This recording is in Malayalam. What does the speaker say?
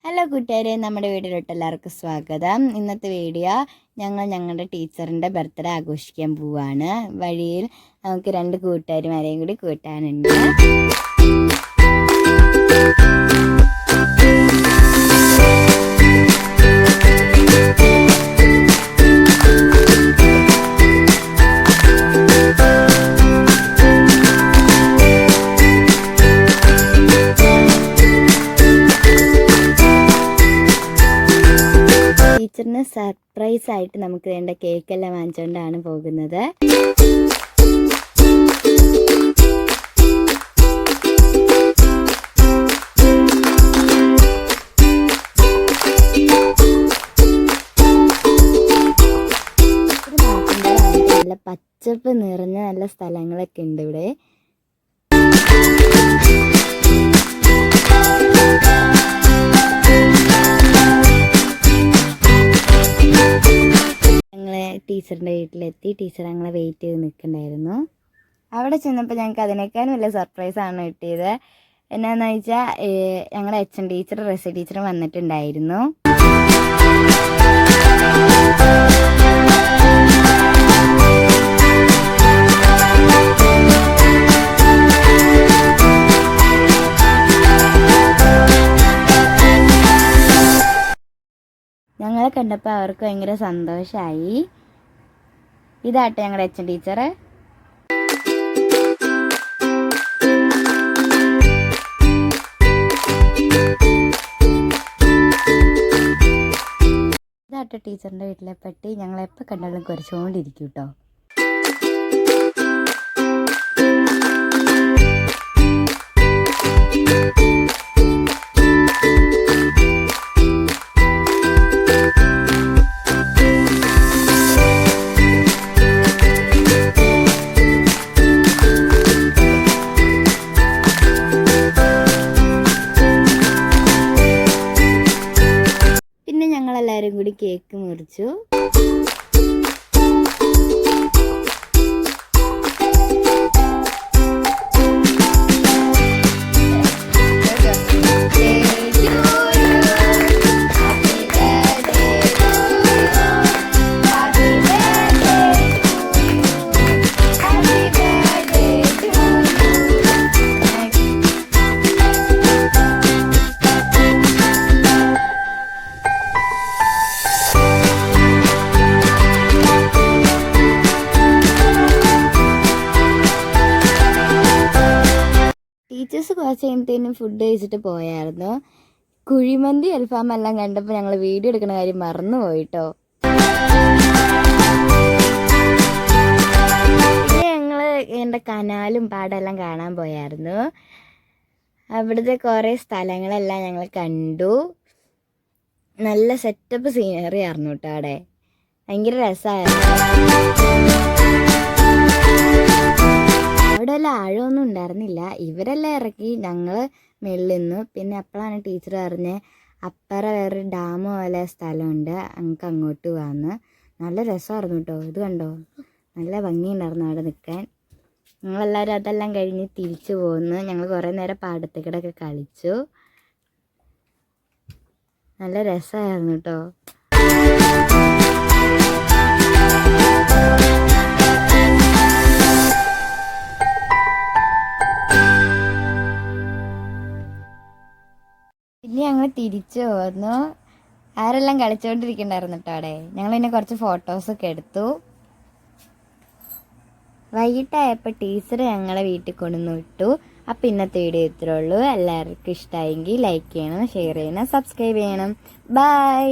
ഹലോ കൂട്ടുകാരെ, നമ്മുടെ വീഡിയോയിലോട്ട് എല്ലാവർക്കും സ്വാഗതം. ഇന്നത്തെ വീഡിയോ ഞങ്ങളുടെ ടീച്ചറിൻ്റെ ബർത്ത്ഡേ ആഘോഷിക്കാൻ പോവാണ്. വഴിയിൽ നമുക്ക് 2 കൂട്ടുകാരിമാരെയും കൂടി കൂട്ടാനുണ്ട്. ടീച്ചറിന് സർപ്രൈസ് ആയിട്ട് നമുക്ക് വേണ്ട കേക്കെല്ലാം വാങ്ങിച്ചുകൊണ്ടാണ് പോകുന്നത്. നല്ല പച്ചപ്പ് നിറഞ്ഞ നല്ല സ്ഥലങ്ങളൊക്കെ ഉണ്ട് ഇവിടെ. ടീച്ചറിൻ്റെ വീട്ടിലെത്തി. ടീച്ചർ ഞങ്ങളെ വെയിറ്റ് ചെയ്ത് നിൽക്കണ്ടായിരുന്നു. അവിടെ ചെന്നപ്പോൾ ഞങ്ങൾക്ക് അതിനേക്കാളും വലിയ സർപ്രൈസാണ് കിട്ടിയത്. എന്നാന്ന് വെച്ചാൽ ഞങ്ങളുടെ HM ടീച്ചർ റെസി ടീച്ചർ വന്നിട്ടുണ്ടായിരുന്നു. ഞങ്ങളെ കണ്ടപ്പോൾ അവർക്ക് ഭയങ്കര സന്തോഷമായി. ഇതാട്ടെ ഞങ്ങളുടെ HM ടീച്ചർ. ഇതാട്ടെ ടീച്ചറിൻ്റെ വീട്ടിലെ പട്ടി. ഞങ്ങളെപ്പോൾ കണ്ടാലും കുറച്ചുകൊണ്ടിരിക്കും കേട്ടോ. ഞങ്ങളെല്ലാവരും കൂടി കേക്ക് മുറിച്ചു. ടീച്ചേഴ്സ് കുറച്ച് കഴിഞ്ഞിട്ടേനും ഫുഡ് കഴിച്ചിട്ട് പോയായിരുന്നു. കുഴിമന്തി അൽഫാം എല്ലാം കണ്ടപ്പോൾ ഞങ്ങൾ വീഡിയോ എടുക്കുന്ന കാര്യം മറന്നു പോയിട്ടോ. പിന്നെ ഞങ്ങൾ എൻ്റെ കനാലും പാടെല്ലാം കാണാൻ പോയായിരുന്നു. അവിടുത്തെ കുറേ സ്ഥലങ്ങളെല്ലാം ഞങ്ങൾ കണ്ടു. നല്ല സെറ്റപ്പ് സീനറി ആയിരുന്നു കേട്ടോ. അവിടെ ഭയങ്കര രസമായിരുന്നു. അവിടെ വല്ല ആഴമൊന്നും ഉണ്ടായിരുന്നില്ല. ഇവരെല്ലാം ഇറക്കി, ഞങ്ങൾ മുകളിൽ നിന്നു. പിന്നെ അപ്പോഴാണ് ടീച്ചർ പറഞ്ഞത് അപ്പുറം വേറൊരു ഡാം പോലെ സ്ഥലമുണ്ട്, ഞങ്ങൾക്ക് അങ്ങോട്ട് പോകാമെന്ന്. നല്ല രസമായിരുന്നു കേട്ടോ. ഇത് കണ്ടോ, നല്ല ഭംഗിയുണ്ടായിരുന്നു അവിടെ നിൽക്കാൻ. ഞങ്ങളെല്ലാവരും അതെല്ലാം കഴിഞ്ഞ് തിരിച്ചു പോന്നു. ഞങ്ങൾ കുറേ നേരം പാടത്തേക്കിടൊക്കെ കളിച്ചു. നല്ല രസമായിരുന്നു കേട്ടോ. പിന്നെ ഞങ്ങൾ തിരിച്ചു പോന്നു. ആരെല്ലാം കളിച്ചുകൊണ്ടിരിക്കണ്ടായിരുന്നു കേട്ടോ അവിടെ. ഞങ്ങൾ പിന്നെ കുറച്ച് ഫോട്ടോസൊക്കെ എടുത്തു. വൈകിട്ടായപ്പോൾ ടീച്ചർ ഞങ്ങളെ വീട്ടിൽ കൊണ്ടുവന്ന് വിട്ടു. അപ്പോൾ ഇന്നത്തെ വീഡിയോ ഇത്രേ ഉള്ളൂ. എല്ലാവർക്കും ഇഷ്ടമായെങ്കിൽ ലൈക്ക് ചെയ്യണം, ഷെയർ ചെയ്യണം, സബ്സ്ക്രൈബ് ചെയ്യണം. ബൈ.